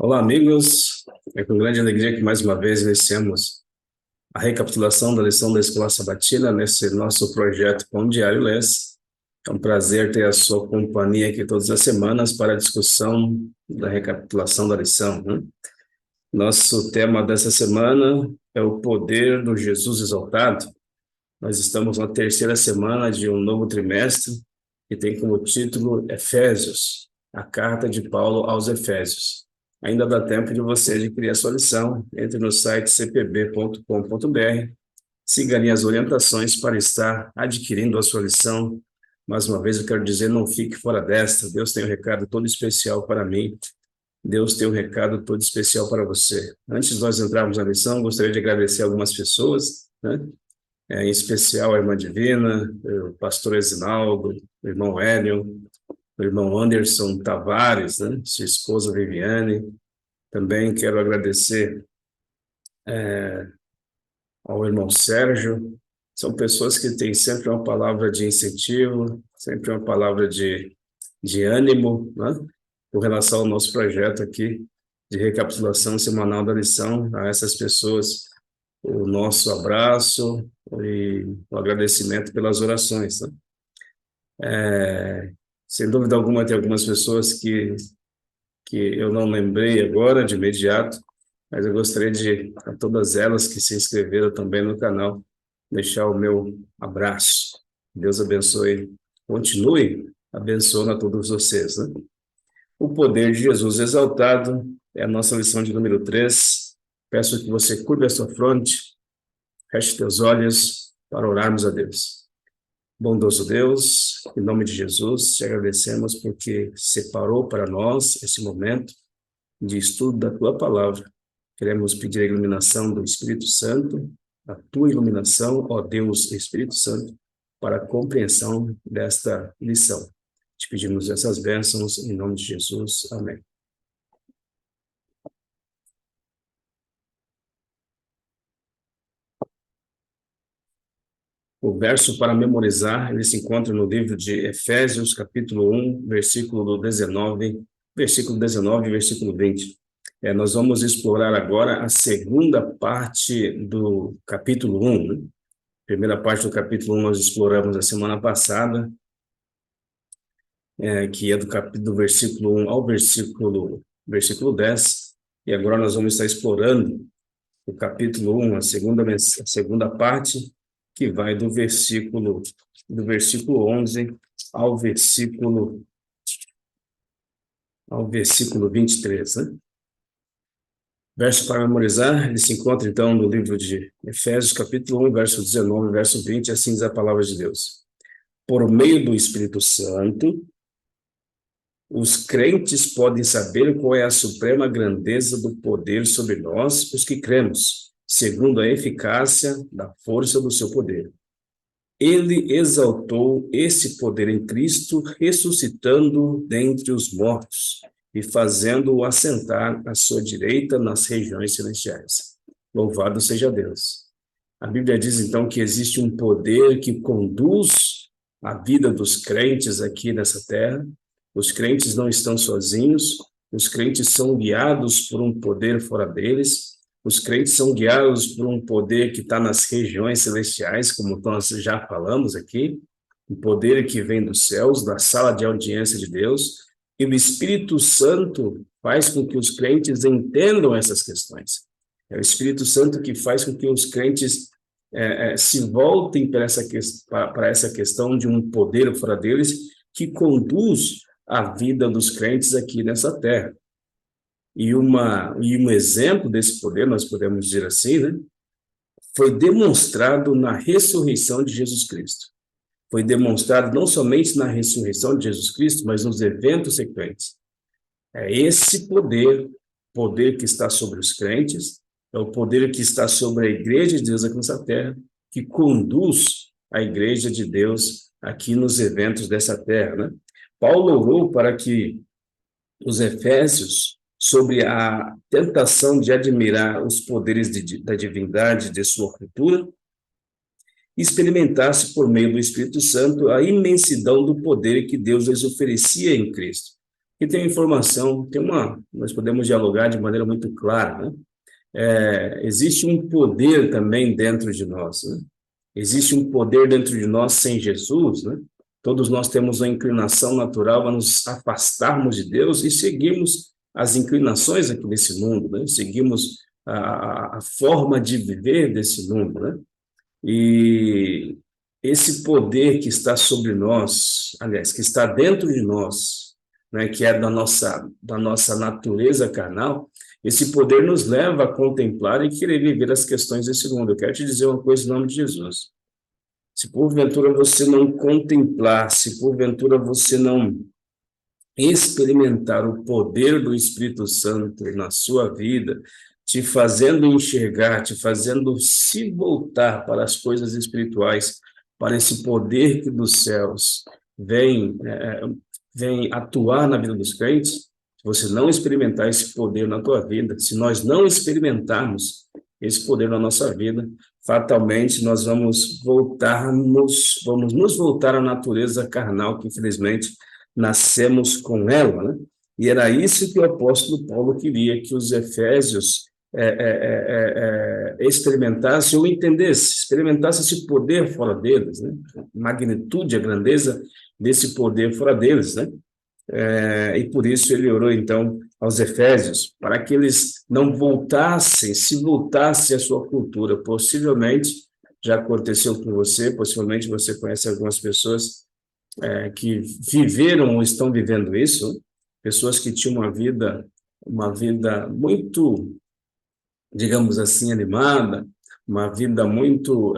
Olá, amigos. É com grande alegria que mais uma vez iniciamos a recapitulação da lição da Escola Sabatina nesse nosso projeto Pão Diário Less. É um prazer ter a sua companhia aqui todas as semanas para a discussão da recapitulação da lição, né? Nosso tema dessa semana é o poder do Jesus exaltado. Nós estamos na terceira semana de um novo trimestre que tem como título Efésios, a carta de Paulo aos Efésios. Ainda dá tempo de você adquirir a sua lição. Entre no site cpb.com.br, siga ali as orientações para estar adquirindo a sua lição. Mais uma vez eu quero dizer, não fique fora desta. Deus tem um recado todo especial para mim. Deus tem um recado todo especial para você. Antes de nós entrarmos na lição, gostaria de agradecer algumas pessoas, né? Em especial a irmã Divina, o pastor Esinaldo, o irmão Hélio, o irmão Anderson Tavares, né? Sua esposa Viviane. Também quero agradecer ao irmão Sérgio. São pessoas que têm sempre uma palavra de incentivo, sempre uma palavra de ânimo, né? Com relação ao nosso projeto aqui de recapitulação semanal da lição. A essas pessoas, o nosso abraço e o agradecimento pelas orações, né? Sem dúvida alguma, tem algumas pessoas que eu não lembrei agora de imediato, mas eu gostaria de, a todas elas que se inscreveram também no canal, deixar o meu abraço. Deus abençoe, continue abençoando a todos vocês, né? O poder de Jesus exaltado é a nossa lição de número 3. Peço que você curve a sua fronte, feche teus olhos para orarmos a Deus. Bondoso Deus, em nome de Jesus, te agradecemos porque separou para nós esse momento de estudo da tua palavra. Queremos pedir a iluminação do Espírito Santo, a tua iluminação, ó Deus Espírito Santo, para a compreensão desta lição. Te pedimos essas bênçãos em nome de Jesus. Amém. O verso para memorizar, ele se encontra no livro de Efésios, capítulo 1, versículo 19, versículo 20. Nós vamos explorar agora a segunda parte do capítulo 1, né? Primeira parte do capítulo 1 nós exploramos a semana passada, que é do versículo 1 ao versículo 10, e agora nós vamos estar explorando o capítulo 1, a segunda parte, que vai do versículo 11 ao versículo 23, né? Verso para memorizar, ele se encontra então no livro de Efésios, capítulo 1, verso 19, verso 20, assim diz a palavra de Deus. Por meio do Espírito Santo, os crentes podem saber qual é a suprema grandeza do poder sobre nós, os que cremos, segundo a eficácia da força do seu poder. Ele exaltou esse poder em Cristo, ressuscitando dentre os mortos e fazendo-o assentar à sua direita nas regiões celestiais. Louvado seja Deus. A Bíblia diz, então, que existe um poder que conduz a vida dos crentes aqui nessa terra. Os crentes não estão sozinhos, os crentes são guiados por um poder fora deles, os crentes são guiados por um poder que está nas regiões celestiais, como nós já falamos aqui, um poder que vem dos céus, da sala de audiência de Deus, e o Espírito Santo faz com que os crentes entendam essas questões. É o Espírito Santo que faz com que os crentes se voltem para essa questão de um poder fora deles que conduz a vida dos crentes aqui nessa terra. E um exemplo desse poder, nós podemos dizer assim, né, foi demonstrado na ressurreição de Jesus Cristo. Foi demonstrado não somente na ressurreição de Jesus Cristo, mas nos eventos sequentes. É esse poder que está sobre os crentes, é o poder que está sobre a igreja de Deus aqui nessa terra, que conduz a igreja de Deus aqui nos eventos dessa terra, né? Paulo orou para que os efésios, sobre a tentação de admirar os poderes da divindade de sua cultura, experimentasse por meio do Espírito Santo a imensidão do poder que Deus lhes oferecia em Cristo. que tem informação, nós podemos dialogar de maneira muito clara, né? Existe um poder também dentro de nós, né? Existe um poder dentro de nós sem Jesus, né? Todos nós temos uma inclinação natural a nos afastarmos de Deus e seguirmos as inclinações aqui desse mundo, né? Seguimos a forma de viver desse mundo, né? E esse poder que está sobre nós, aliás, que está dentro de nós, né, que é da nossa natureza carnal, esse poder nos leva a contemplar e querer viver as questões desse mundo. Eu quero te dizer uma coisa em nome de Jesus. Se porventura você não contemplar, se porventura você não experimentar o poder do Espírito Santo na sua vida, te fazendo enxergar, te fazendo se voltar para as coisas espirituais, para esse poder que dos céus vem atuar na vida dos crentes, se você não experimentar esse poder na tua vida, se nós não experimentarmos esse poder na nossa vida, fatalmente nós vamos nos voltar à natureza carnal que infelizmente nascemos com ela, né? E era isso que o apóstolo Paulo queria que os efésios experimentassem ou experimentassem esse poder fora deles, né? A magnitude, a grandeza desse poder fora deles, né? E por isso ele orou, então, aos Efésios, para que eles não se voltassem à sua cultura. Possivelmente, já aconteceu com você, possivelmente você conhece algumas pessoas que viveram ou estão vivendo isso, pessoas que tinham uma vida muito, digamos assim, animada, uma vida muito,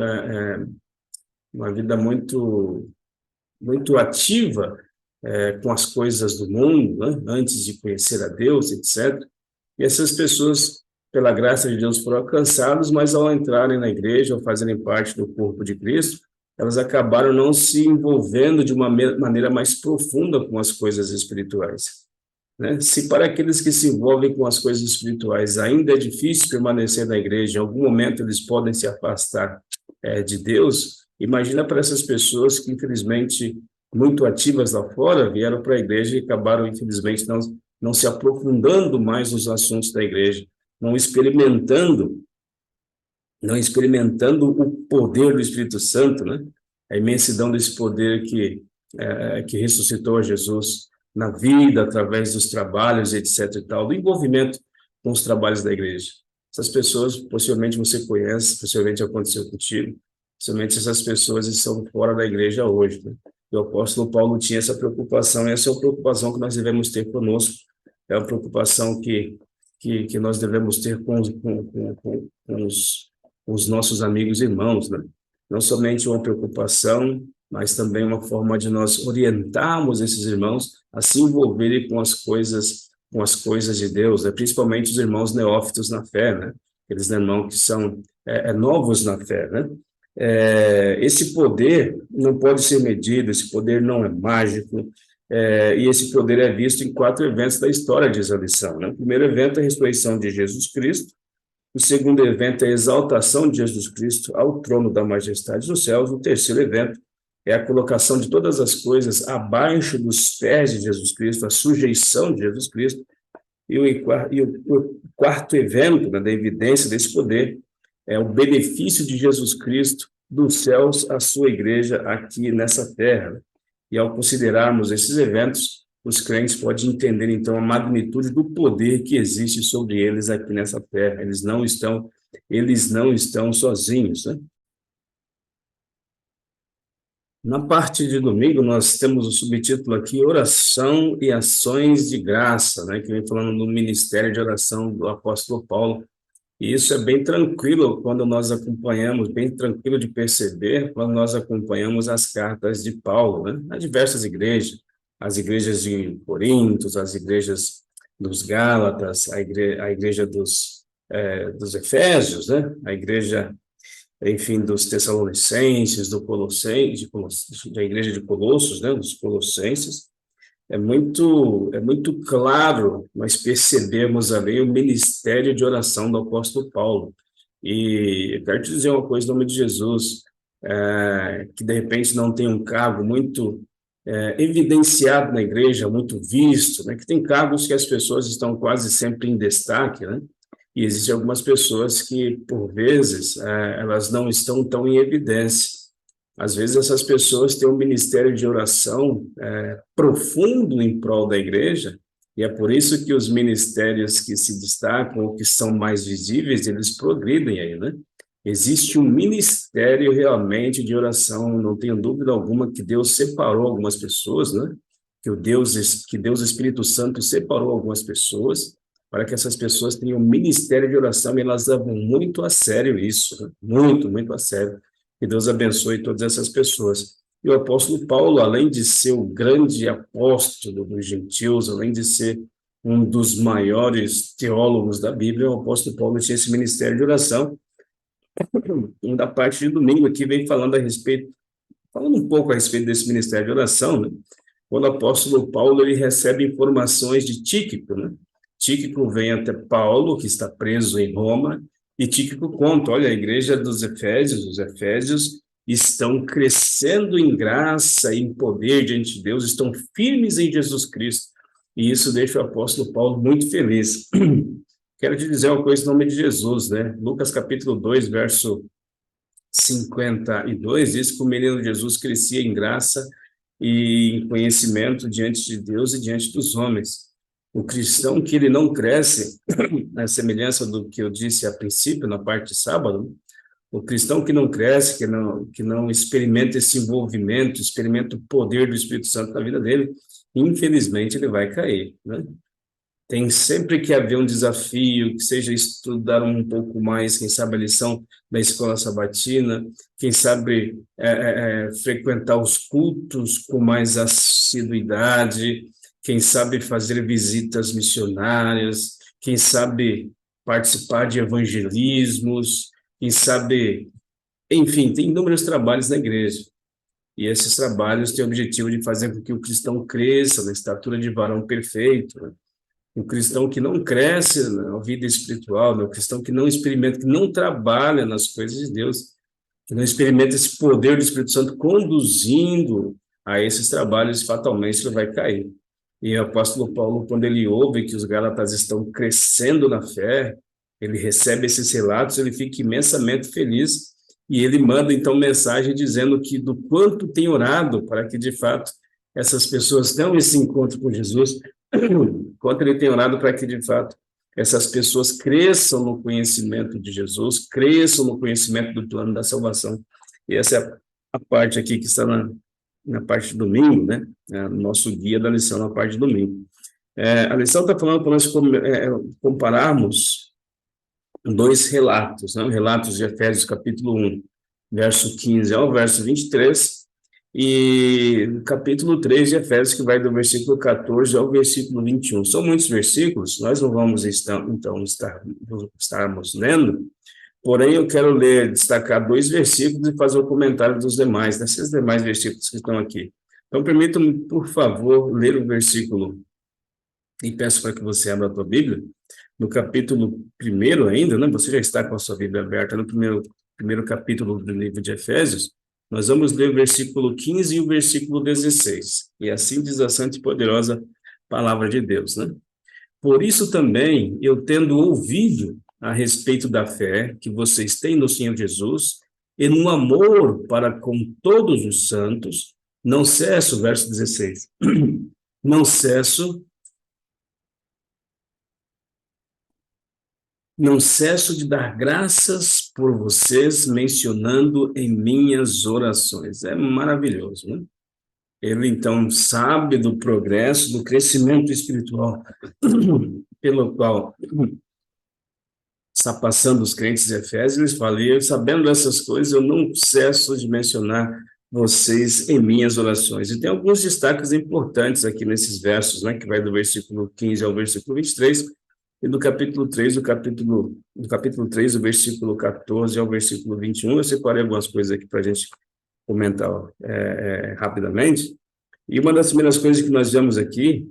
uma vida muito, muito ativa, com as coisas do mundo, né? Antes de conhecer a Deus, etc. E essas pessoas, pela graça de Deus, foram alcançadas, mas ao entrarem na igreja, ao fazerem parte do corpo de Cristo, elas acabaram não se envolvendo de uma maneira mais profunda com as coisas espirituais, né? Se para aqueles que se envolvem com as coisas espirituais ainda é difícil permanecer na igreja, em algum momento eles podem se afastar de Deus, imagina para essas pessoas que, infelizmente, muito ativas lá fora, vieram para a igreja e acabaram, infelizmente, não se aprofundando mais nos assuntos da igreja, não experimentando o poder do Espírito Santo, né? A imensidão desse poder que ressuscitou a Jesus na vida, através dos trabalhos, etc. e tal, do envolvimento com os trabalhos da igreja. Essas pessoas, possivelmente você conhece, possivelmente aconteceu contigo, possivelmente essas pessoas estão fora da igreja hoje, né? E o apóstolo Paulo tinha essa preocupação, e essa é uma preocupação que nós devemos ter conosco, é uma preocupação que nós devemos ter com os nossos amigos e irmãos, né? Não somente uma preocupação, mas também uma forma de nós orientarmos esses irmãos a se envolverem com as coisas de Deus, né? Principalmente os irmãos neófitos na fé, né? Aqueles irmãos que são novos na fé, né? Esse poder não pode ser medido, esse poder não é mágico, e esse poder é visto em 4 eventos da história, diz a lição, né? O primeiro evento é a ressurreição de Jesus Cristo, o segundo evento é a exaltação de Jesus Cristo ao trono da majestade dos céus, o terceiro evento é a colocação de todas as coisas abaixo dos pés de Jesus Cristo, a sujeição de Jesus Cristo, e o quarto evento, né, da evidência desse poder é o benefício de Jesus Cristo dos céus à sua igreja aqui nessa terra. E ao considerarmos esses eventos, os crentes podem entender, então, a magnitude do poder que existe sobre eles aqui nessa terra. Eles não estão sozinhos, né? Na parte de domingo, nós temos o subtítulo aqui, Oração e Ações de Graça, né? Que vem falando do ministério de oração do apóstolo Paulo. E isso é bem tranquilo quando nós acompanhamos, bem tranquilo de perceber quando nós acompanhamos as cartas de Paulo, né? A diversas igrejas, as igrejas de Corinto, as igrejas dos Gálatas, a igreja dos Efésios, né? A igreja, enfim, dos Tessalonicenses, da igreja de Colossos, né? Dos Colossenses. É muito claro nós percebemos ali o ministério de oração do apóstolo Paulo. E eu quero te dizer uma coisa em nome de Jesus, que de repente não tem um cargo muito evidenciado na igreja, muito visto, né, que tem cargos que as pessoas estão quase sempre em destaque, né, e existem algumas pessoas que, por vezes, elas não estão tão em evidência. Às vezes, essas pessoas têm um ministério de oração profundo em prol da igreja, e é por isso que os ministérios que se destacam, ou que são mais visíveis, eles progridem aí, né? Existe um ministério realmente de oração, não tenho dúvida alguma que Deus separou algumas pessoas, né? Que Deus Espírito Santo separou algumas pessoas para que essas pessoas tenham um ministério de oração e elas levam muito a sério isso, né? Muito, muito a sério. Que Deus abençoe todas essas pessoas. E o apóstolo Paulo, além de ser o grande apóstolo dos gentios, além de ser um dos maiores teólogos da Bíblia, o apóstolo Paulo tinha esse ministério de oração. Da parte de domingo aqui vem falando um pouco a respeito desse ministério de oração, né? Quando o apóstolo Paulo ele recebe informações de Tíquico, né? Tíquico vem até Paulo, que está preso em Roma, e Tíquico conta, olha, a igreja dos Efésios, os Efésios, estão crescendo em graça e em poder diante de Deus, estão firmes em Jesus Cristo, e isso deixa o apóstolo Paulo muito feliz. Quero te dizer uma coisa em nome de Jesus, né? Lucas capítulo 2, verso 52, diz que o menino Jesus crescia em graça e em conhecimento diante de Deus e diante dos homens. O cristão que ele não cresce, na semelhança do que eu disse a princípio, na parte de sábado, o cristão que não cresce, que não experimenta esse envolvimento, experimenta o poder do Espírito Santo na vida dele, infelizmente ele vai cair, né? Tem sempre que haver um desafio, que seja estudar um pouco mais, quem sabe a lição da escola sabatina, quem sabe frequentar os cultos com mais assiduidade, quem sabe fazer visitas missionárias, quem sabe participar de evangelismos, quem sabe, enfim, tem inúmeros trabalhos na igreja. E esses trabalhos têm o objetivo de fazer com que o cristão cresça na estatura de varão perfeito, né? O cristão que não cresce na vida espiritual, né? O cristão que não experimenta, que não trabalha nas coisas de Deus, que não experimenta esse poder do Espírito Santo conduzindo a esses trabalhos, fatalmente ele vai cair. E o apóstolo Paulo, quando ele ouve que os gálatas estão crescendo na fé, ele recebe esses relatos, ele fica imensamente feliz e ele manda então mensagem dizendo que do quanto tem orado para que de fato essas pessoas tenham esse encontro com Jesus, quanto ele tem orado para que de fato essas pessoas cresçam no conhecimento de Jesus, cresçam no conhecimento do plano da salvação. E essa é a parte aqui que está na parte de domingo, né? No nosso guia da lição na parte de domingo. A lição está falando para nós compararmos dois relatos, né? Relatos de Efésios capítulo 1, verso 15 ao verso 23, e no capítulo 3 de Efésios, que vai do versículo 14 ao versículo 21. São muitos versículos, nós não vamos estarmos lendo, porém eu quero destacar dois versículos e fazer o comentário dos demais, desses demais versículos que estão aqui. Então, permita-me, por favor, ler o versículo, e peço para que você abra a tua Bíblia, no capítulo 1 ainda, né? Você já está com a sua Bíblia aberta no primeiro capítulo do livro de Efésios. Nós vamos ler o versículo 15 e o versículo 16. E assim diz a santa e poderosa palavra de Deus, né? Por isso também, eu tendo ouvido a respeito da fé que vocês têm no Senhor Jesus e no amor para com todos os santos, não cesso, verso 16, não cesso de dar graças por vocês, mencionando em minhas orações. É maravilhoso, né? Ele, então, sabe do progresso, do crescimento espiritual pelo qual está passando os crentes de Efésios. Eles falam, sabendo dessas coisas, eu não cesso de mencionar vocês em minhas orações. E tem alguns destaques importantes aqui nesses versos, né, que vai do versículo 15 ao versículo 23, e do capítulo 3, do capítulo 3, do versículo 14 ao versículo 21, eu separei algumas coisas aqui para a gente comentar rapidamente. E uma das primeiras coisas que nós vemos aqui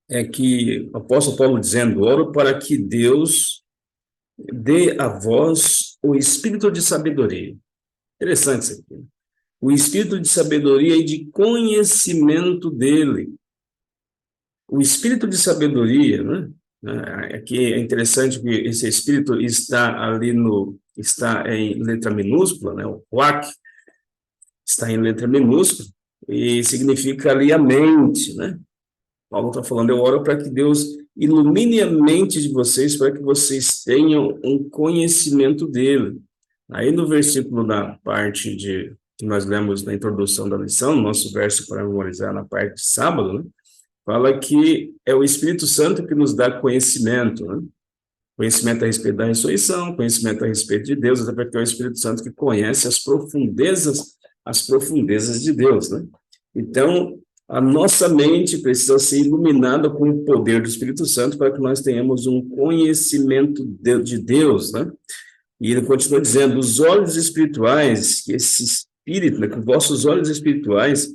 é que o apóstolo Paulo dizendo, oro para que Deus dê a vós o espírito de sabedoria. Interessante isso aqui. o espírito de sabedoria e de conhecimento dele. O espírito de sabedoria, né? Aqui é interessante que esse espírito está ali está em letra minúscula, né? O quack está em letra minúscula e significa ali a mente, né? Paulo está falando, eu oro para que Deus ilumine a mente de vocês, para que vocês tenham um conhecimento dele. Aí no versículo da parte que nós lemos na introdução da lição, nosso verso para memorizar na parte de sábado, né? Fala que é o Espírito Santo que nos dá conhecimento, né? Conhecimento a respeito da ressurreição, conhecimento a respeito de Deus, até porque é o Espírito Santo que conhece as profundezas de Deus, né? Então, a nossa mente precisa ser iluminada com o poder do Espírito Santo para que nós tenhamos um conhecimento de Deus, né? E ele continua dizendo, os olhos espirituais, que esse Espírito, né, que os vossos olhos espirituais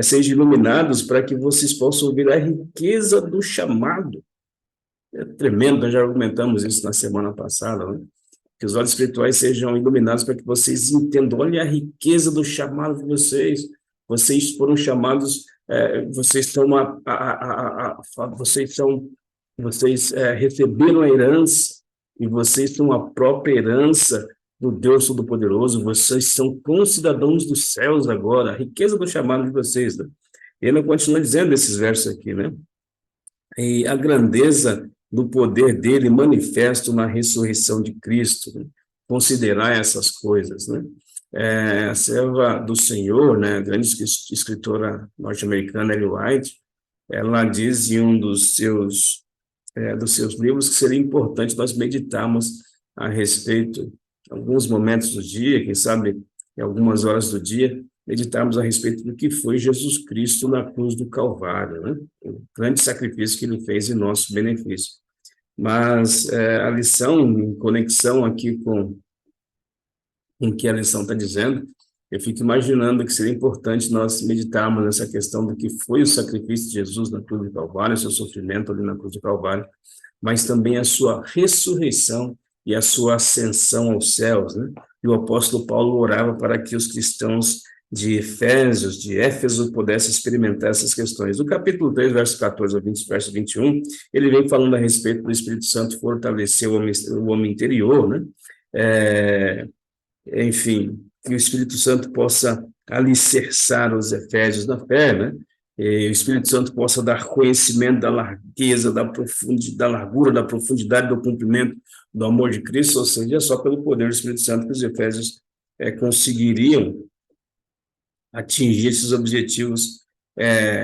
sejam iluminados para que vocês possam ouvir a riqueza do chamado. É tremendo, nós já argumentamos isso na semana passada, né? Que os olhos espirituais sejam iluminados para que vocês entendam, olha a riqueza do chamado de vocês. Vocês foram chamados, vocês receberam a herança, e vocês são a própria herança do Deus Todo-Poderoso, vocês são concidadãos dos céus agora, a riqueza do chamado de vocês, né? Ele continua dizendo esses versos aqui, né? E a grandeza do poder dele manifesto na ressurreição de Cristo, né? Considerar essas coisas, né? A serva do Senhor, né, a grande escritora norte-americana, Ellen White, ela diz em um dos seus livros que seria importante nós meditarmos a respeito, em alguns momentos do dia, quem sabe em algumas horas do dia, meditarmos a respeito do que foi Jesus Cristo na cruz do Calvário, né? O grande sacrifício que ele fez em nosso benefício. Mas a lição, em conexão aqui com o que a lição está dizendo, eu fico imaginando que seria importante nós meditarmos nessa questão do que foi o sacrifício de Jesus na cruz do Calvário, o seu sofrimento ali na cruz do Calvário, mas também a sua ressurreição e a sua ascensão aos céus, né? E o apóstolo Paulo orava para que os cristãos de Éfeso, pudessem experimentar essas questões. No capítulo 3, verso 14 ao 20, verso 21, ele vem falando a respeito do Espírito Santo fortalecer o homem interior, né? Enfim, que o Espírito Santo possa alicerçar os efésios na fé, né? E o Espírito Santo possa dar conhecimento da largueza, da largura, da profundidade, do cumprimento do amor de Cristo, ou seja, só pelo poder do Espírito Santo que os efésios conseguiriam atingir esses objetivos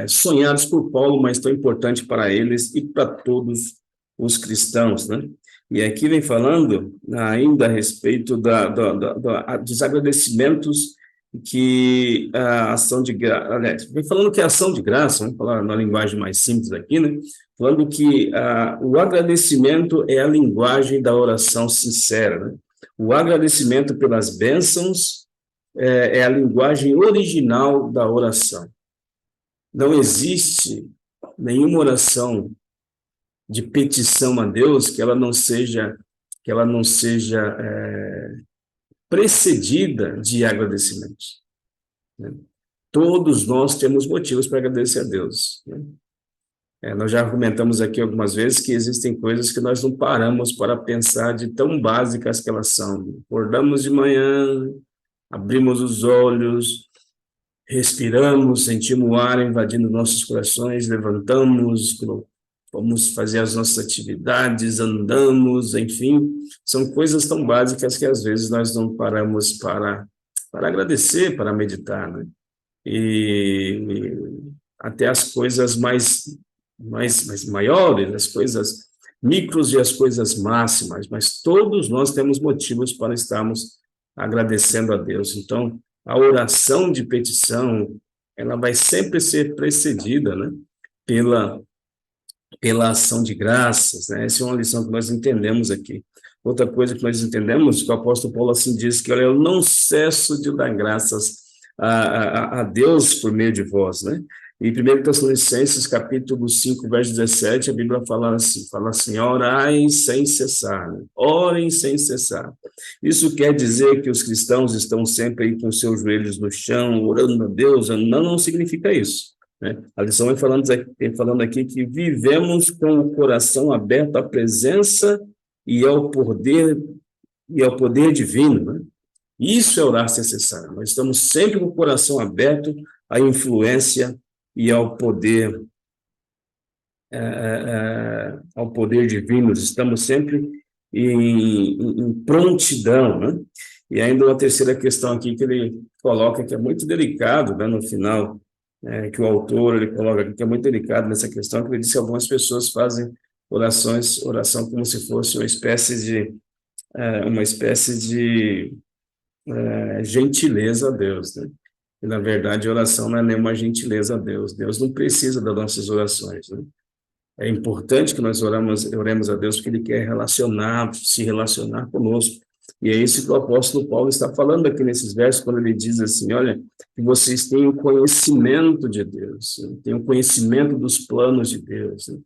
sonhados por Paulo, mas tão importante para eles e para todos os cristãos, né? E aqui vem falando ainda a respeito dos agradecimentos que a ação de graça, aliás, vem falando que a ação de graça, vamos falar na linguagem mais simples aqui, né? Falando que o agradecimento é a linguagem da oração sincera, né? O agradecimento pelas bênçãos é a linguagem original da oração. Não existe nenhuma oração de petição a Deus que ela não seja precedida de agradecimentos, né? Todos nós temos motivos para agradecer a Deus, né? Nós já argumentamos aqui algumas vezes que existem coisas que nós não paramos para pensar de tão básicas que elas são. Acordamos de manhã, abrimos os olhos, respiramos, sentimos o ar invadindo nossos corações, levantamos, vamos fazer as nossas atividades, andamos, enfim, são coisas tão básicas que às vezes nós não paramos para agradecer, para meditar, né? E até as coisas mais maiores, as coisas micros e as coisas máximas, mas todos nós temos motivos para estarmos agradecendo a Deus. Então, a oração de petição, ela vai sempre ser precedida, né, pela ação de graças, né? Essa é uma lição que nós entendemos aqui. Outra coisa que nós entendemos, que o apóstolo Paulo assim diz, que olha, eu não cesso de dar graças a Deus por meio de vós, né? Em 1 Tessalonicenses, capítulo 5, verso 17, a Bíblia fala assim, orai sem cessar, né? Orem sem cessar. Isso quer dizer que os cristãos estão sempre aí com seus joelhos no chão, orando a Deus? Não significa isso, né? A lição falando aqui que vivemos com o coração aberto à presença e ao poder divino, né? Isso é orar sem cessar. Nós estamos sempre com o coração aberto à influência e ao poder divino. Estamos sempre em prontidão, né? E ainda uma terceira questão aqui que ele coloca, que é muito delicado, né, no final, que o autor ele coloca aqui, que é muito delicado nessa questão, que ele diz que algumas pessoas fazem oração como se fosse uma espécie de gentileza a Deus, né? E, na verdade, a oração não é nenhuma gentileza a Deus. Deus não precisa das nossas orações, né? É importante que nós oremos a Deus porque Ele quer se relacionar conosco. E é isso que o apóstolo Paulo está falando aqui nesses versos, quando ele diz assim, olha, que vocês tenham conhecimento de Deus, né? Tenham conhecimento dos planos de Deus, né?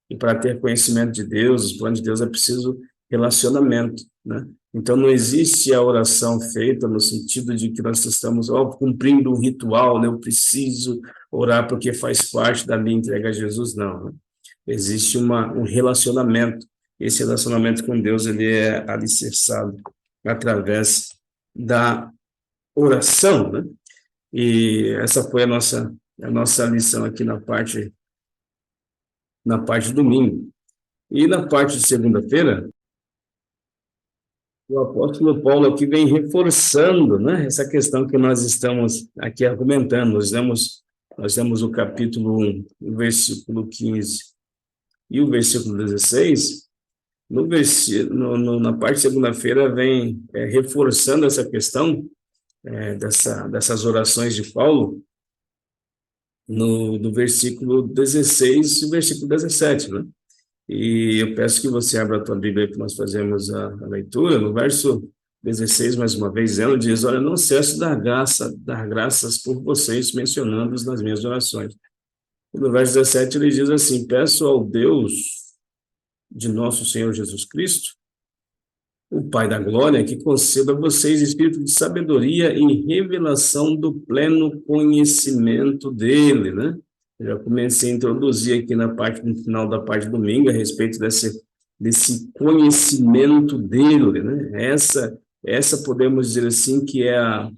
E para ter conhecimento de Deus, os planos de Deus, é preciso relacionamento, né? Então, não existe a oração feita no sentido de que nós estamos cumprindo um ritual, né? Eu preciso orar porque faz parte da minha entrega a Jesus, não, né? Existe um relacionamento. Esse relacionamento com Deus, ele é alicerçado através da oração, né? E essa foi a nossa lição aqui na parte de domingo. E na parte de segunda-feira, o apóstolo Paulo aqui vem reforçando, né, essa questão que nós estamos aqui argumentando. Nós temos o capítulo 1, o versículo 15 e o versículo 16. Na parte de segunda-feira vem reforçando essa questão dessas orações de Paulo no versículo 16 e versículo 17, né? E eu peço que você abra a tua Bíblia para nós fazermos a leitura. No verso 16, mais uma vez, ela diz, olha, não cesso de dar graças por vocês, mencionando-os nas minhas orações. E no verso 17 ele diz assim, peço ao Deus de nosso Senhor Jesus Cristo, o Pai da Glória, que conceda a vocês espírito de sabedoria e revelação do pleno conhecimento dele, né? Eu já comecei a introduzir aqui no final da parte do domingo a respeito desse conhecimento dele, né? Essa podemos dizer assim que é a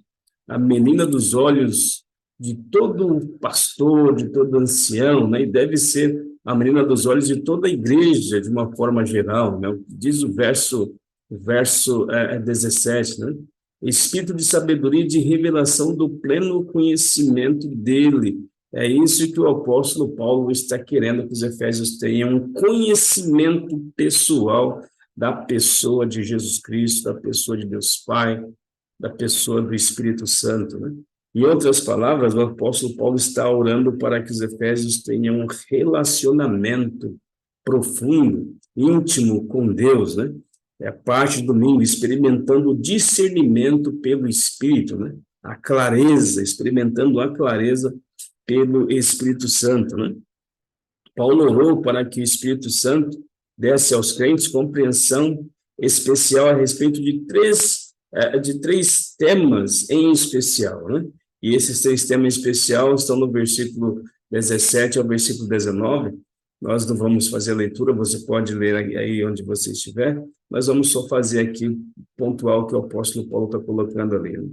menina dos olhos de todo pastor, de todo ancião, né? E deve ser a menina dos olhos de toda a igreja, de uma forma geral, né? Diz o verso 17, né? Espírito de sabedoria e de revelação do pleno conhecimento dele. É isso que o apóstolo Paulo está querendo que os efésios tenham, um conhecimento pessoal da pessoa de Jesus Cristo, da pessoa de Deus Pai, da pessoa do Espírito Santo, né? Em outras palavras, o apóstolo Paulo está orando para que os efésios tenham um relacionamento profundo, íntimo com Deus, né? É a parte do domingo, experimentando o discernimento pelo Espírito, né? A clareza, experimentando a clareza pelo Espírito Santo, né? Paulo orou para que o Espírito Santo desse aos crentes compreensão especial a respeito de três temas em especial, né? E esses três temas em especial estão no versículo 17 ao versículo 19. Nós não vamos fazer a leitura, você pode ler aí onde você estiver. Nós vamos só fazer aqui pontual que o apóstolo Paulo está colocando ali, né?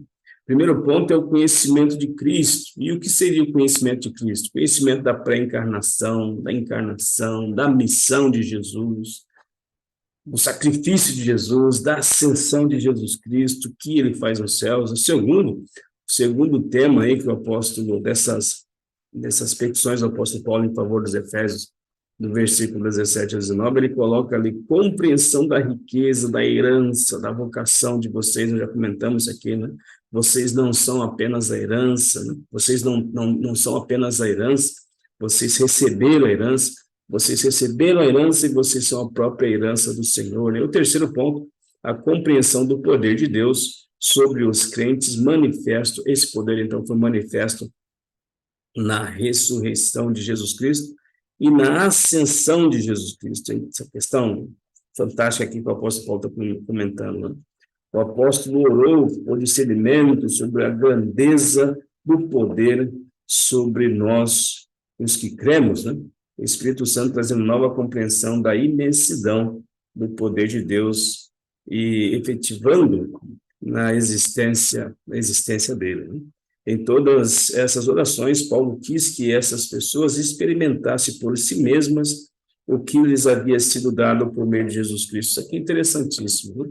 Primeiro ponto é o conhecimento de Cristo. E o que seria o conhecimento de Cristo? Conhecimento da pré-encarnação, da encarnação, da missão de Jesus, do sacrifício de Jesus, da ascensão de Jesus Cristo, o que ele faz nos céus. O segundo tema aí que o apóstolo, dessas petições do apóstolo Paulo em favor dos Efésios, do versículo 17 a 19, ele coloca ali compreensão da riqueza, da herança, da vocação de vocês. Nós já comentamos isso aqui, né? Vocês não são apenas a herança, né? Vocês não são apenas a herança, vocês receberam a herança, e vocês são a própria herança do Senhor. E o terceiro ponto, a compreensão do poder de Deus sobre os crentes manifesto. Esse poder, então, foi manifesto na ressurreição de Jesus Cristo e na ascensão de Jesus Cristo. Essa questão fantástica aqui que o apóstolo Paulo está comentando, né? O apóstolo orou por discernimento sobre a grandeza do poder sobre nós, os que cremos, né? O Espírito Santo trazendo nova compreensão da imensidão do poder de Deus e efetivando na existência dele, né? Em todas essas orações, Paulo quis que essas pessoas experimentassem por si mesmas o que lhes havia sido dado por meio de Jesus Cristo. Isso aqui é interessantíssimo, né?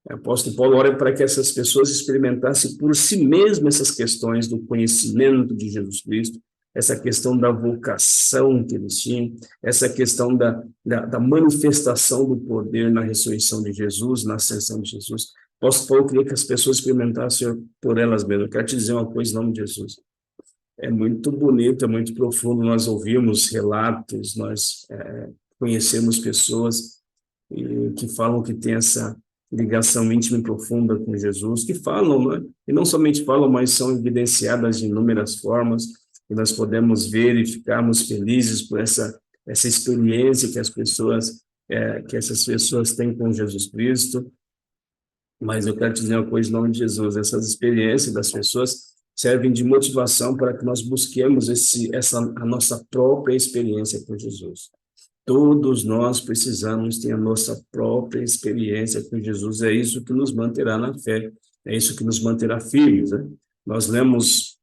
O apóstolo Paulo ora para que essas pessoas experimentassem por si mesmas essas questões do conhecimento de Jesus Cristo, essa questão da vocação que eles tinham, essa questão da manifestação do poder na ressurreição de Jesus, na ascensão de Jesus. O apóstolo Paulo queria que as pessoas experimentassem por elas mesmas. Eu quero te dizer uma coisa em nome de Jesus. É muito bonito, é muito profundo, nós ouvimos relatos, nós conhecemos pessoas que falam que tem essa ligação íntima e profunda com Jesus, que falam, né? E não somente falam, mas são evidenciadas de inúmeras formas, e nós podemos ver e ficarmos felizes por essa experiência que essas pessoas têm com Jesus Cristo. Mas eu quero te dizer uma coisa em nome de Jesus, essas experiências das pessoas servem de motivação para que nós busquemos a nossa própria experiência com Jesus. Todos nós precisamos ter a nossa própria experiência com Jesus. É isso que nos manterá na fé. É isso que nos manterá firmes, né? Nós lemos,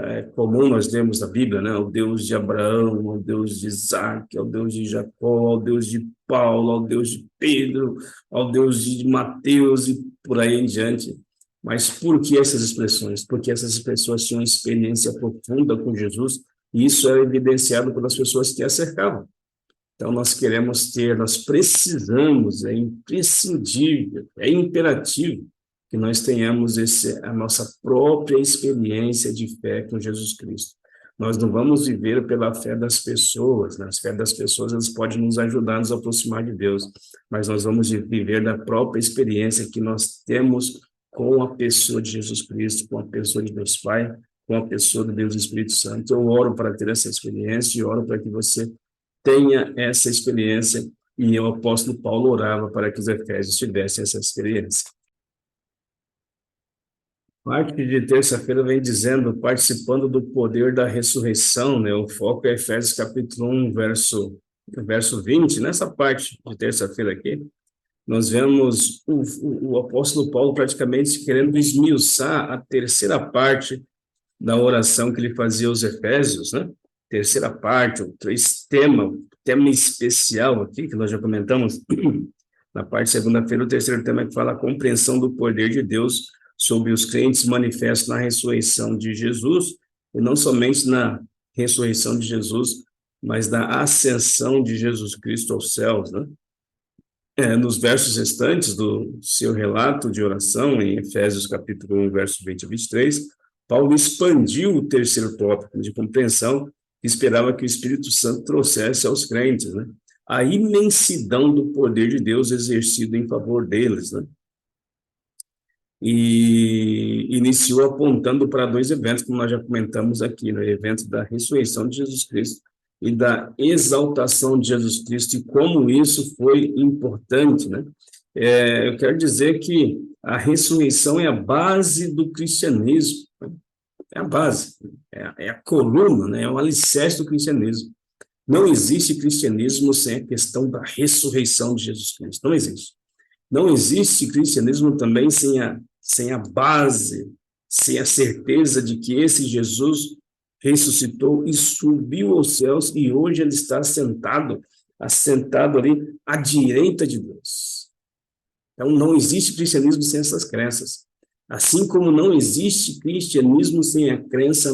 é comum nós lemos a Bíblia, né? O Deus de Abraão, o Deus de Isaac, o Deus de Jacó, o Deus de Paulo, o Deus de Pedro, o Deus de Mateus e por aí em diante. Mas por que essas expressões? Porque essas pessoas tinham uma experiência profunda com Jesus e isso é evidenciado pelas pessoas que a cercavam. Então, nós precisamos, é imprescindível, é imperativo que nós tenhamos a nossa própria experiência de fé com Jesus Cristo. Nós não vamos viver pela fé das pessoas, né? As fé das pessoas elas podem nos ajudar a nos aproximar de Deus, mas nós vamos viver da própria experiência que nós temos com a pessoa de Jesus Cristo, com a pessoa de Deus Pai, com a pessoa de Deus Espírito Santo. Eu oro para ter essa experiência e oro para que você tenha essa experiência, e o apóstolo Paulo orava para que os efésios tivessem essa experiência. Parte de terça-feira vem dizendo, participando do poder da ressurreição, né? O foco é Efésios capítulo 1, verso 20. Nessa parte de terça-feira aqui, nós vemos o apóstolo Paulo praticamente querendo esmiuçar a terceira parte da oração que ele fazia aos Efésios, né? Terceira parte, tema especial aqui, que nós já comentamos na parte de segunda-feira, o terceiro tema é que fala a compreensão do poder de Deus sobre os crentes manifesto na ressurreição de Jesus, e não somente na ressurreição de Jesus, mas na ascensão de Jesus Cristo aos céus, né? Nos versos restantes do seu relato de oração, em Efésios capítulo 1, verso 20 a 23, Paulo expandiu o terceiro tópico de compreensão que esperava que o Espírito Santo trouxesse aos crentes, né? A imensidão do poder de Deus exercido em favor deles, né? E iniciou apontando para dois eventos, como nós já comentamos aqui, né? O evento da ressurreição de Jesus Cristo e da exaltação de Jesus Cristo, e como isso foi importante, né? Eu quero dizer que a ressurreição é a base do cristianismo, né? É a base, é a coluna, né? É o alicerce do cristianismo. Não existe cristianismo sem a questão da ressurreição de Jesus Cristo, não existe. Não existe cristianismo também sem a base, sem a certeza de que esse Jesus ressuscitou e subiu aos céus e hoje ele está assentado ali à direita de Deus. Então, não existe cristianismo sem essas crenças. Assim como não existe cristianismo sem a crença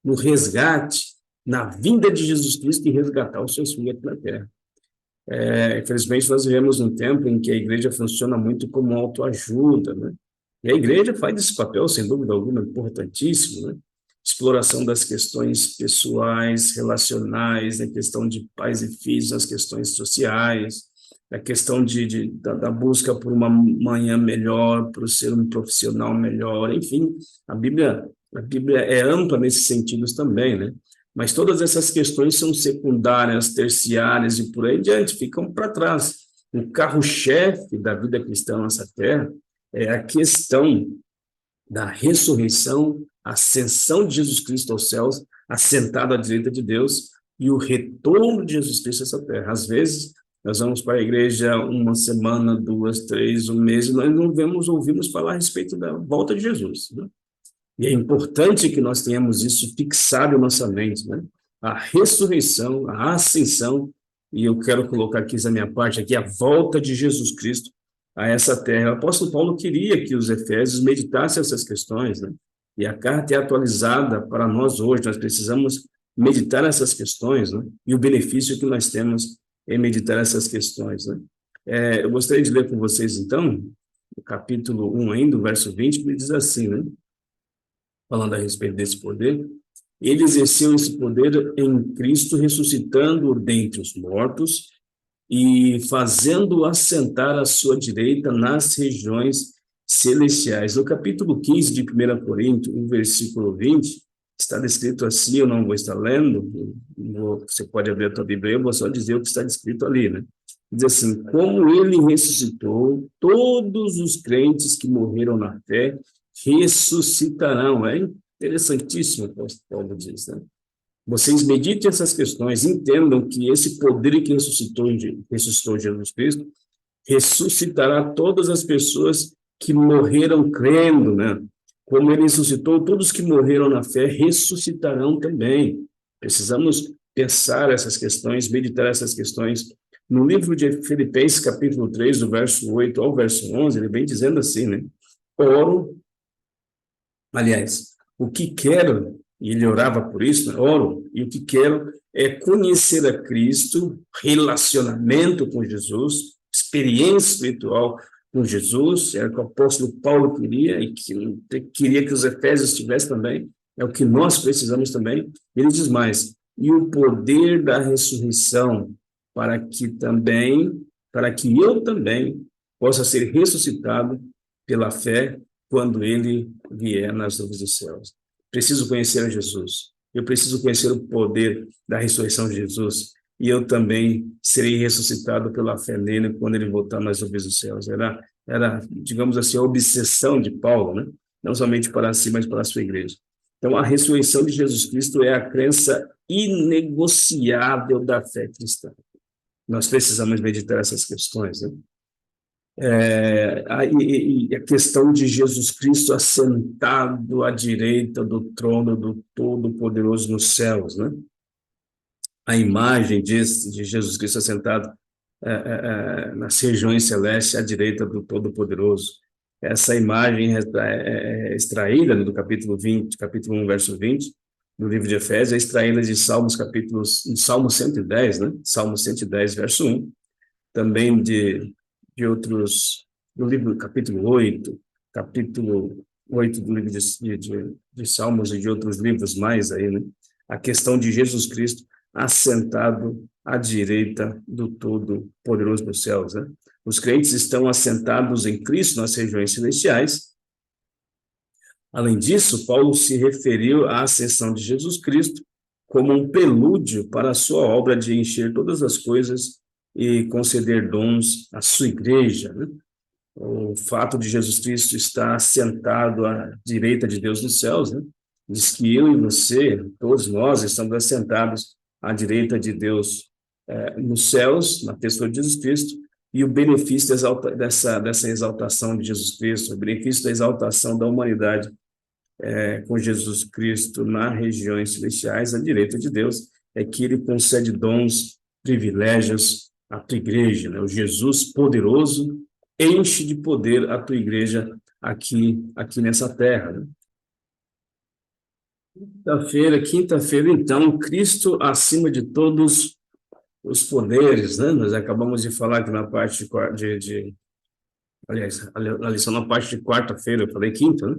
no resgate, na vinda de Jesus Cristo e resgatar os seus filhos aqui na terra. Infelizmente, nós vivemos um tempo em que a igreja funciona muito como autoajuda, né? E a igreja faz esse papel, sem dúvida alguma, importantíssimo, né? Exploração das questões pessoais, relacionais, a questão de pais e filhos, as questões sociais, a questão da busca por uma manhã melhor, por ser um profissional melhor, enfim, a Bíblia é ampla nesses sentidos também, né? Mas todas essas questões são secundárias, terciárias e por aí em diante, ficam para trás. o carro-chefe da vida cristã nessa terra é a questão da ressurreição, ascensão de Jesus Cristo aos céus, assentado à direita de Deus, e o retorno de Jesus Cristo a essa terra. Às vezes, nós vamos para a igreja uma semana, duas, três, um mês, e nós não ouvimos falar a respeito da volta de Jesus, né? E é importante que nós tenhamos isso fixado em nossa mente, né? A ressurreição, a ascensão, e eu quero colocar aqui essa minha parte aqui, a volta de Jesus Cristo a essa terra. O apóstolo Paulo queria que os efésios meditassem essas questões, né? E a carta é atualizada para nós hoje, nós precisamos meditar essas questões, né? E o benefício que nós temos em meditar essas questões, né? Eu gostaria de ler com vocês, então, o capítulo 1 ainda, o verso 20, que diz assim, né? Falando a respeito desse poder, ele exerceu esse poder em Cristo, ressuscitando-o dentre os mortos e fazendo-o assentar à sua direita nas regiões celestiais. No capítulo 15 de 1 Coríntios, o versículo 20, está descrito assim, eu não vou estar lendo, você pode abrir a tua Bíblia, eu vou só dizer o que está descrito ali, né? Diz assim, como ele ressuscitou, todos os crentes que morreram na fé ressuscitarão. É interessantíssimo o que o Paulo diz, né? Vocês meditem essas questões, entendam que esse poder que ressuscitou Jesus Cristo ressuscitará todas as pessoas que morreram crendo, né? Como ele ressuscitou, todos que morreram na fé ressuscitarão também. Precisamos pensar essas questões, meditar essas questões. No livro de Filipenses, capítulo 3, do verso 8 ao verso 11, ele vem dizendo assim, né? Oro, aliás, o que quero, e ele orava por isso, né? Oro, e o que quero é conhecer a Cristo, relacionamento com Jesus, experiência espiritual com Jesus, era o que o apóstolo Paulo queria, e que queria que os efésios tivessem também, é o que nós precisamos também. Ele diz mais, e o poder da ressurreição, para que eu também possa ser ressuscitado pela fé quando ele vier nas nuvens dos céus. Preciso conhecer a Jesus. Eu preciso conhecer o poder da ressurreição de Jesus. E eu também serei ressuscitado pela fé nele quando ele voltar nas nuvens dos céus. Era, digamos assim, a obsessão de Paulo, né? Não somente para si, mas para a sua igreja. Então, a ressurreição de Jesus Cristo é a crença inegociável da fé cristã. Nós precisamos meditar essas questões, né? E a questão de Jesus Cristo assentado à direita do trono do Todo-Poderoso nos céus, né? A imagem de Jesus Cristo assentado nas regiões celestes à direita do Todo-Poderoso. Essa imagem é extraída do capítulo 20, capítulo 1, verso 20, do livro de Efésios, é extraída de Salmo 110, né? Salmo 110, verso 1, também de outros, no livro capítulo 8 do livro de Salmos e de outros livros mais aí, né? A questão de Jesus Cristo assentado à direita do Todo-Poderoso dos céus, né? Os crentes estão assentados em Cristo nas regiões celestiais. Além disso, Paulo se referiu à ascensão de Jesus Cristo como um prelúdio para a sua obra de encher todas as coisas e conceder dons à sua igreja, né? O fato de Jesus Cristo estar assentado à direita de Deus nos céus, né? Diz que eu e você, todos nós, estamos assentados à direita de Deus nos céus, na pessoa de Jesus Cristo, e o benefício dessa exaltação de Jesus Cristo, o benefício da exaltação da humanidade com Jesus Cristo nas regiões celestiais, à direita de Deus, é que ele concede dons, privilégios à tua igreja, né? O Jesus poderoso enche de poder a tua igreja aqui nessa terra, né? Quinta-feira, então, Cristo acima de todos os poderes, né? Nós acabamos de falar aqui na parte aliás, na lição na parte de quarta-feira, eu falei quinta, né?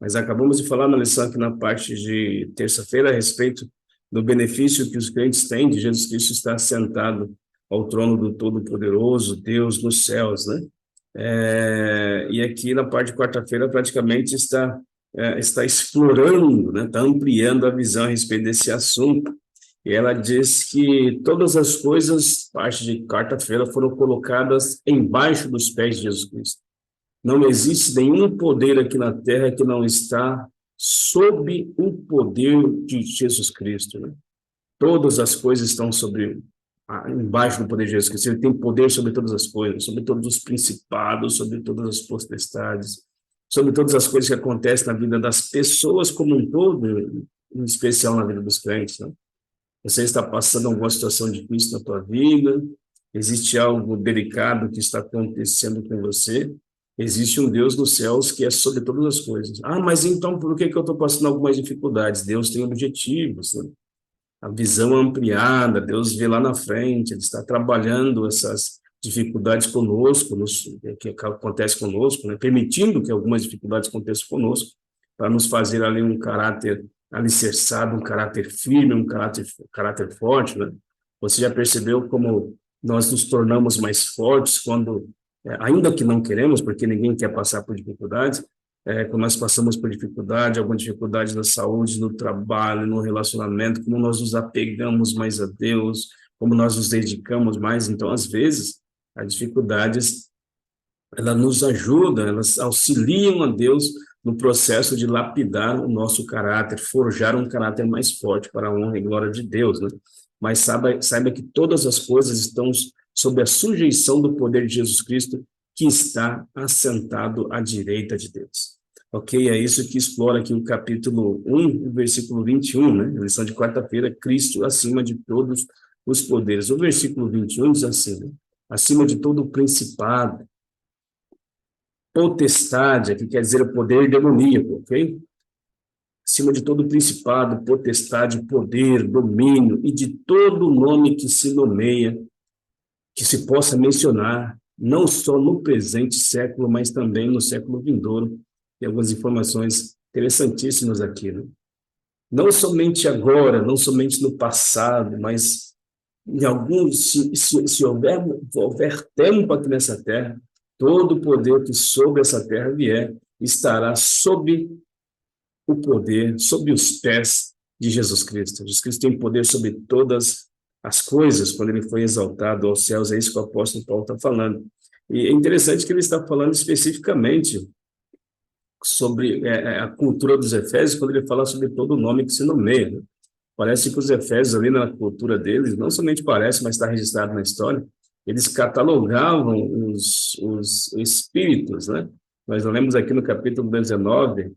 Mas acabamos de falar na lição aqui na parte de terça-feira a respeito do benefício que os crentes têm de Jesus Cristo estar sentado ao trono do Todo-Poderoso, Deus nos céus, né? E aqui na parte de quarta-feira praticamente está explorando, né? Está ampliando a visão a respeito desse assunto. e ela diz que todas as coisas, parte de quarta-feira, foram colocadas embaixo dos pés de Jesus Cristo. Não existe nenhum poder aqui na Terra que não está sob o poder de Jesus Cristo, né? Todas as coisas estão embaixo do poder de Jesus Cristo. Ele tem poder sobre todas as coisas, sobre todos os principados, sobre todas as potestades, sobre todas as coisas que acontecem na vida das pessoas como um todo, em especial na vida dos crentes, né? Você está passando alguma situação difícil na tua vida, existe algo delicado que está acontecendo com você, existe um Deus dos céus que é sobre todas as coisas. Ah, mas então por que eu estou passando algumas dificuldades? Deus tem objetivos, né? A visão ampliada, Deus vê lá na frente, Ele está trabalhando essas dificuldades conosco, que acontece conosco, né? Permitindo que algumas dificuldades aconteçam conosco, para nos fazer ali um caráter alicerçado, um caráter firme, um caráter forte, né? Você já percebeu como nós nos tornamos mais fortes quando, ainda que não queremos, porque ninguém quer passar por dificuldades, quando nós passamos por dificuldade, alguma dificuldade na saúde, no trabalho, no relacionamento, como nós nos apegamos mais a Deus, como nós nos dedicamos mais. Então, às vezes, as dificuldades, elas nos ajudam, elas auxiliam a Deus no processo de lapidar o nosso caráter, forjar um caráter mais forte para a honra e glória de Deus, né? Mas saiba que todas as coisas estão sob a sujeição do poder de Jesus Cristo, que está assentado à direita de Deus. Ok? É isso que explora aqui o capítulo 1, o versículo 21, né? A lição de quarta-feira, Cristo acima de todos os poderes. O versículo 21 diz assim, né? Acima de todo o principado, potestade, aqui quer dizer o poder demoníaco, ok? Acima de todo principado, potestade, poder, domínio e de todo nome que se nomeia, que se possa mencionar, não só no presente século, mas também no século vindouro. Tem algumas informações interessantíssimas aqui, né? Não somente agora, não somente no passado, mas em alguns, se houver tempo aqui nessa terra, todo o poder que sobre essa terra vier estará sob o poder, sob os pés de Jesus Cristo. Jesus Cristo tem poder sobre todas as coisas, quando ele foi exaltado aos céus, é isso que o apóstolo Paulo está falando. E é interessante que ele está falando especificamente sobre a cultura dos Efésios, quando ele fala sobre todo o nome que se nomeia, né? Parece que os Efésios, ali na cultura deles, não somente parece, mas está registrado na história, eles catalogavam os espíritos, né? Nós lemos aqui no capítulo 19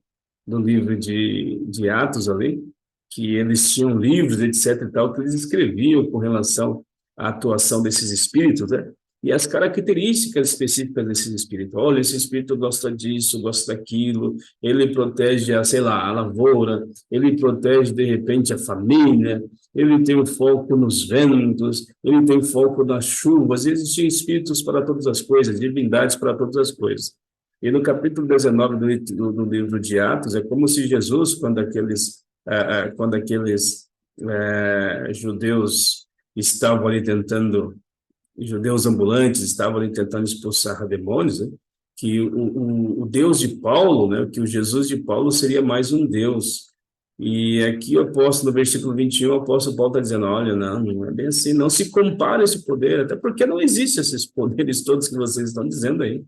do livro de Atos ali, que eles tinham livros, etc. e tal, que eles escreviam com relação à atuação desses espíritos, né? E as características específicas desses espíritos. Olha, esse espírito gosta disso, gosta daquilo, ele protege, sei lá, a lavoura, ele protege, de repente, a família, ele tem um foco nos ventos, ele tem foco nas chuvas, existem espíritos para todas as coisas, divindades para todas as coisas. E no capítulo 19 do livro de Atos, é como se Jesus, quando aqueles judeus estavam ali tentando, judeus ambulantes estavam ali tentando expulsar demônios, né? Que o Deus de Paulo, né? Que o Jesus de Paulo seria mais um Deus. E aqui o apóstolo, no versículo 21, o apóstolo Paulo está dizendo, olha, não é bem assim, não se compara esse poder, até porque não existem esses poderes todos que vocês estão dizendo aí,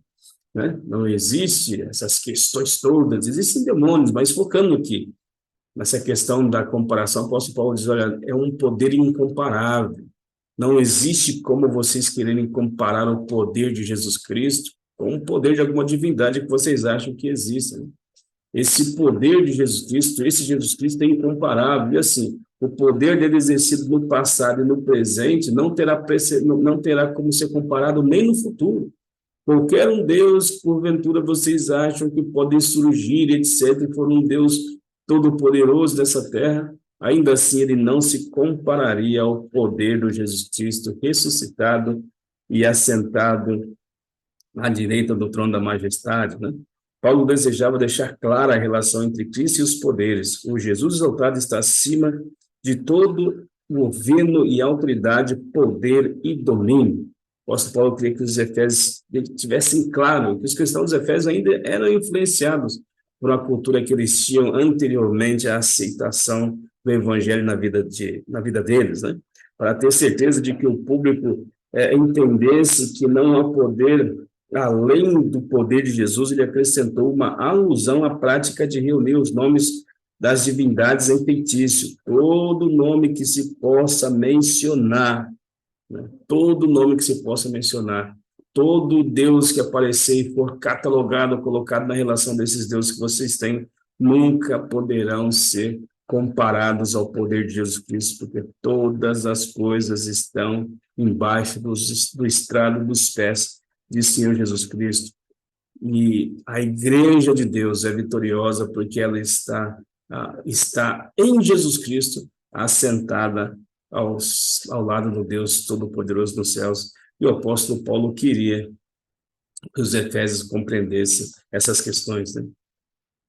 né? Não existe essas questões todas, existem demônios, mas focando aqui nessa questão da comparação, o apóstolo Paulo diz, olha, é um poder incomparável, não existe como vocês quererem comparar o poder de Jesus Cristo com o poder de alguma divindade que vocês acham que existe, né? Esse poder de Jesus Cristo, esse Jesus Cristo é incomparável, e assim, o poder dele exercido no passado e no presente não terá como ser comparado nem no futuro. Qualquer um Deus, porventura, vocês acham que podem surgir, etc., e for um Deus todo-poderoso dessa terra, ainda assim ele não se compararia ao poder do Jesus Cristo ressuscitado e assentado à direita do trono da majestade, né? Paulo desejava deixar clara a relação entre Cristo e os poderes. O Jesus exaltado está acima de todo governo e autoridade, poder e domínio. O apóstolo Paulo queria que os Efésios tivessem claro que os cristãos dos Efésios ainda eram influenciados por uma cultura que eles tinham anteriormente à aceitação do evangelho na vida deles, né? Para ter certeza de que o público entendesse que não há poder além do poder de Jesus. Ele acrescentou uma alusão à prática de reunir os nomes das divindades em feitiço. Todo nome que se possa mencionar, né? Todo nome que se possa mencionar, todo Deus que aparecer e for catalogado, colocado na relação desses deuses que vocês têm, nunca poderão ser comparados ao poder de Jesus Cristo, porque todas as coisas estão embaixo do estrado dos pés de Senhor Jesus Cristo. E a igreja de Deus é vitoriosa porque ela está em Jesus Cristo, assentada ao lado do Deus Todo-Poderoso nos céus. E o apóstolo Paulo queria que os efésios compreendessem essas questões, né?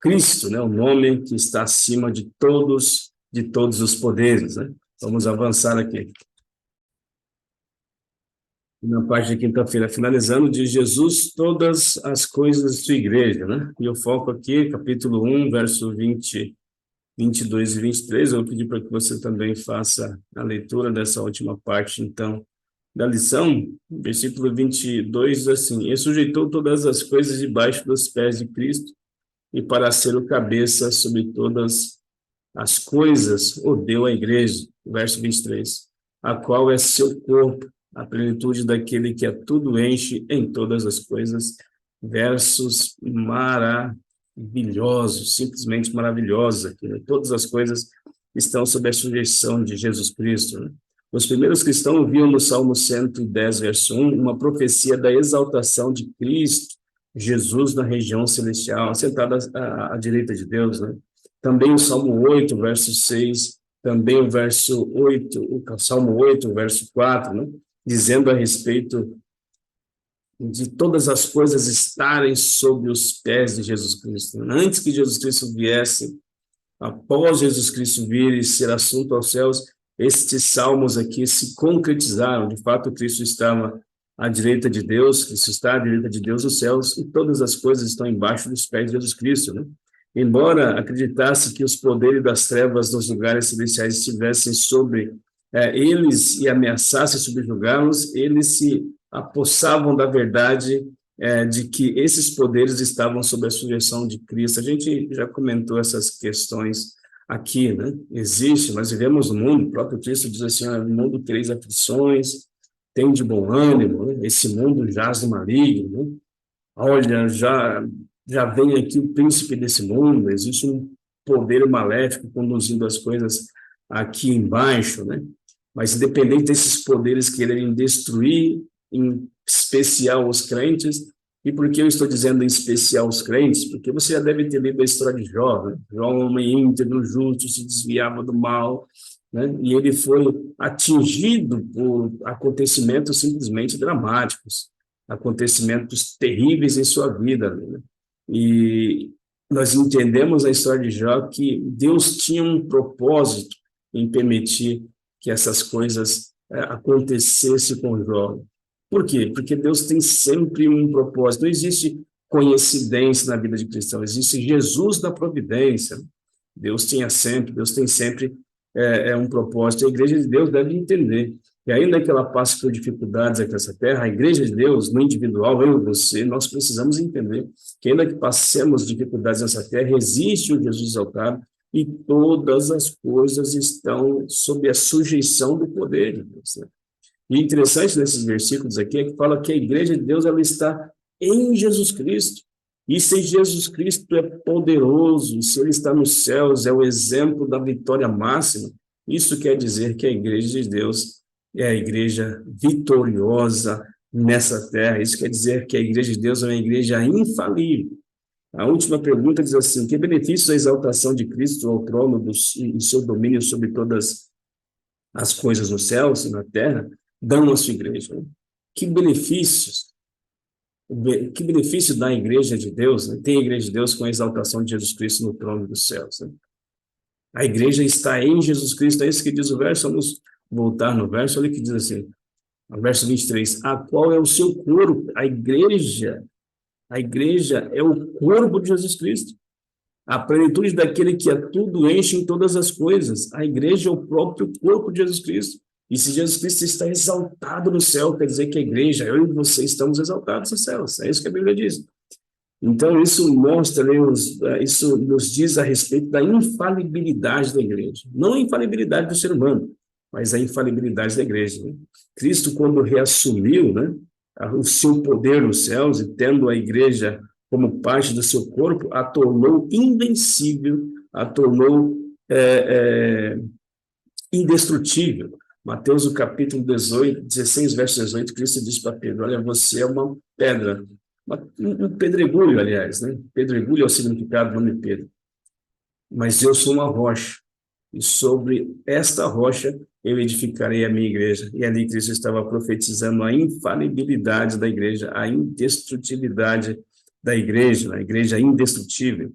Cristo, né, o nome que está acima de todos os poderes, né? Vamos avançar aqui. Na parte de quinta-feira, finalizando, de Jesus, todas as coisas de sua igreja, né? E eu foco aqui, capítulo 1, verso 20, 22 e 23. Eu vou pedir para que você também faça a leitura dessa última parte, então, da lição. Versículo 22 diz assim: E sujeitou todas as coisas debaixo dos pés de Cristo, e para ser o cabeça sobre todas as coisas, o deu à igreja. Verso 23. A qual é seu corpo, a plenitude daquele que a tudo enche em todas as coisas. Versos maravilhosos, simplesmente maravilhosos aqui, né? Todas as coisas estão sob a sujeição de Jesus Cristo, né? Os primeiros cristãos viam no Salmo 110, verso 1, uma profecia da exaltação de Cristo, Jesus na região celestial, sentado à direita de Deus, né? Também o Salmo 8, verso 6, também o verso 8, o Salmo 8, verso 4, né? Dizendo a respeito de todas as coisas estarem sob os pés de Jesus Cristo. Antes que Jesus Cristo viesse, após Jesus Cristo vir e ser assunto aos céus, estes salmos aqui se concretizaram. De fato, Cristo estava à direita de Deus, Cristo está à direita de Deus nos céus, e todas as coisas estão embaixo dos pés de Jesus Cristo, né? Embora acreditasse que os poderes das trevas nos lugares celestiais estivessem sobre eles e ameaçassem subjugá-los, eles se apossavam da verdade de que esses poderes estavam sob a sujeição de Cristo. A gente já comentou essas questões aqui, né? Existe, nós vivemos no mundo, o próprio Cristo diz assim: no mundo tereis aflições, tem de bom ânimo, né? Esse mundo jaz no maligno, né? Olha, já vem aqui o príncipe desse mundo, existe um poder maléfico conduzindo as coisas aqui embaixo, né? Mas independente desses poderes quererem destruir, em especial os crentes. E por que eu estou dizendo em especial os crentes? Porque você já deve ter lido a história de Jó, né? Jó, um homem íntegro, justo, se desviava do mal, né? E ele foi atingido por acontecimentos simplesmente dramáticos, acontecimentos terríveis em sua vida, né? E nós entendemos na história de Jó que Deus tinha um propósito em permitir que essas coisas acontecessem com Jó. Por quê? Porque Deus tem sempre um propósito. Não existe coincidência na vida de cristão, existe Jesus da providência. Deus tem sempre um propósito. A igreja de Deus deve entender que ainda que ela passe por dificuldades aqui nessa terra, a igreja de Deus, no individual, eu e você, nós precisamos entender que ainda que passemos dificuldades nessa terra, existe o Jesus exaltado e todas as coisas estão sob a sujeição do poder de Deus, né? E interessante nesses versículos aqui é que fala que a igreja de Deus ela está em Jesus Cristo. E se Jesus Cristo é poderoso, se ele está nos céus, é o exemplo da vitória máxima, isso quer dizer que a igreja de Deus é a igreja vitoriosa nessa terra. Isso quer dizer que a igreja de Deus é uma igreja infalível. A última pergunta diz assim: que benefícios a exaltação de Cristo ao trono e seu domínio sobre todas as coisas nos céus e na terra dão à sua igreja, né? Que benefícios, que benefício dá a igreja de Deus, né? Tem a igreja de Deus com a exaltação de Jesus Cristo no trono dos céus, né? A igreja está em Jesus Cristo, é isso que diz o verso. Vamos voltar no verso, olha que diz assim, no verso 23, a qual é o seu corpo, a igreja é o corpo de Jesus Cristo. A plenitude daquele que a tudo enche em todas as coisas. A igreja é o próprio corpo de Jesus Cristo. E se Jesus Cristo está exaltado no céu, quer dizer que a igreja, eu e você, estamos exaltados nos céus. É isso que a Bíblia diz. Então, isso mostra, isso nos diz a respeito da infalibilidade da igreja. Não a infalibilidade do ser humano, mas a infalibilidade da igreja. Né? Cristo, quando reassumiu, né, o seu poder nos céus e tendo a igreja como parte do seu corpo, a tornou invencível, a tornou indestrutível. Mateus, o capítulo 16, verso 18, Cristo diz para Pedro, olha, você é uma pedra, um pedregulho, aliás, né? Pedregulho é o significado do nome Pedro. Mas eu sou uma rocha, e sobre esta rocha eu edificarei a minha igreja. E ali Cristo estava profetizando a infalibilidade da igreja, a indestrutibilidade da igreja, a igreja indestrutível.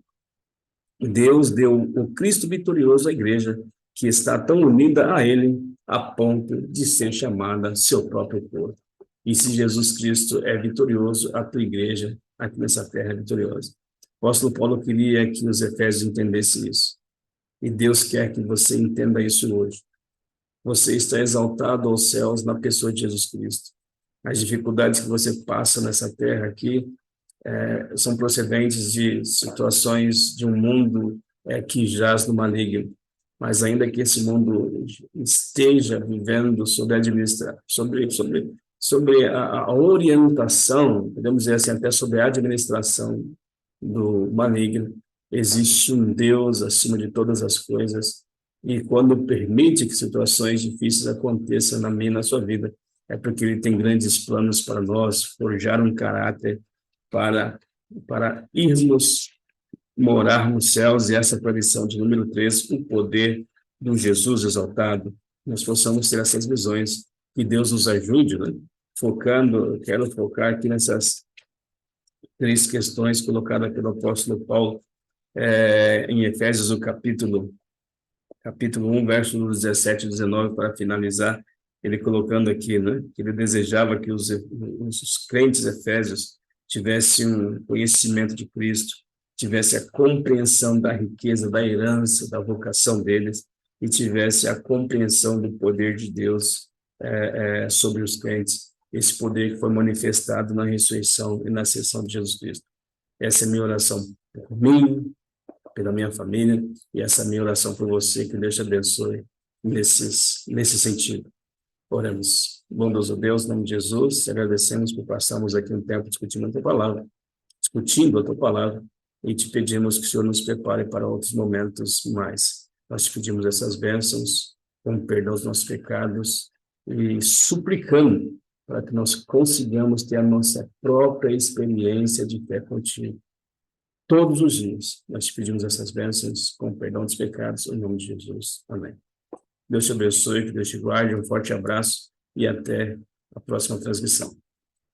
Deus deu o Cristo vitorioso à igreja, que está tão unida a ele, a ponto de ser chamada seu próprio corpo. E se Jesus Cristo é vitorioso, a tua igreja aqui nessa terra é vitoriosa. O apóstolo Paulo queria que os efésios entendessem isso. E Deus quer que você entenda isso hoje. Você está exaltado aos céus na pessoa de Jesus Cristo. As dificuldades que você passa nessa terra aqui são procedentes de situações de um mundo que jaz no maligno. Mas ainda que esse mundo esteja vivendo sobre a orientação, podemos dizer assim, até sobre a administração do maligno, existe um Deus acima de todas as coisas, e quando permite que situações difíceis aconteçam na minha e na sua vida, é porque Ele tem grandes planos para nós, forjar um caráter para irmos morar nos céus, e essa tradição de número 3, o poder do Jesus exaltado, nós possamos ter essas visões, que Deus nos ajude, né? Quero focar aqui nessas 3 questões colocadas pelo apóstolo Paulo em Efésios, o capítulo 1, versos 17 e 19, para finalizar, ele colocando aqui, né, que ele desejava que os crentes efésios tivessem um conhecimento de Cristo, tivesse a compreensão da riqueza, da herança, da vocação deles, e tivesse a compreensão do poder de Deus sobre os crentes, esse poder que foi manifestado na ressurreição e na ascensão de Jesus Cristo. Essa é a minha oração por mim, pela minha família, e essa é a minha oração por você, que Deus te abençoe nesse sentido. Oremos. Bondoso Deus, em nome de Jesus, te agradecemos por passarmos aqui um tempo discutindo a tua palavra, e te pedimos que o Senhor nos prepare para outros momentos mais. Nós te pedimos essas bênçãos, com perdão dos nossos pecados, e suplicando para que nós consigamos ter a nossa própria experiência de fé contigo. Todos os dias, nós te pedimos essas bênçãos, com perdão dos pecados, em nome de Jesus. Amém. Deus te abençoe, que Deus te guarde, um forte abraço e até a próxima transmissão.